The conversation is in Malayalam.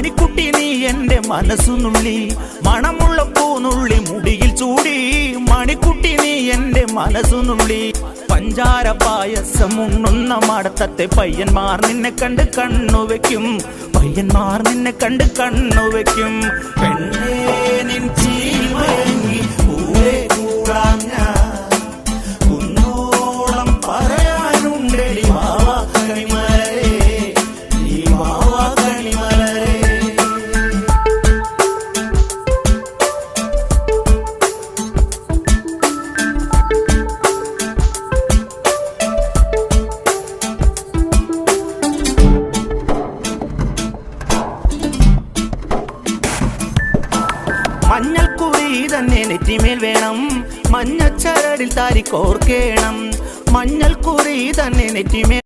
മണിക്കുട്ടി നീ എൻ്റെ മനസ്സുനുള്ളി, മണമുള്ള പൂനുള്ളി മുടിയിൽ ചൂടി. മണിക്കുട്ടി നീ എൻ്റെ മനസ്സുനുള്ളി, പഞ്ചാര പായസം ഉണ്ണുന്ന മടത്തത്തെ പയ്യന്മാർ നിന്നെ കണ്ട് കണ്ണുവെക്കും, പയ്യന്മാർ നിന്നെ കണ്ട് കണ്ണുവെക്കും. പെണ്ണേ നിൻ ചീമയങ്ങി പൂവേ കൂടാൻ ഞാൻ, കുന്നോളം പറയാനുണ്ടെടി വാവാ കണിമലരേ, നീ വാവാ കണിമലരേ. മഞ്ഞൾക്കുറി തന്നെ നെറ്റിമേൽ വേണം, മഞ്ഞച്ചരടിൽ താരി കോർക്കേണം. മഞ്ഞൾക്കുറി തന്നെ നെറ്റിമേൽ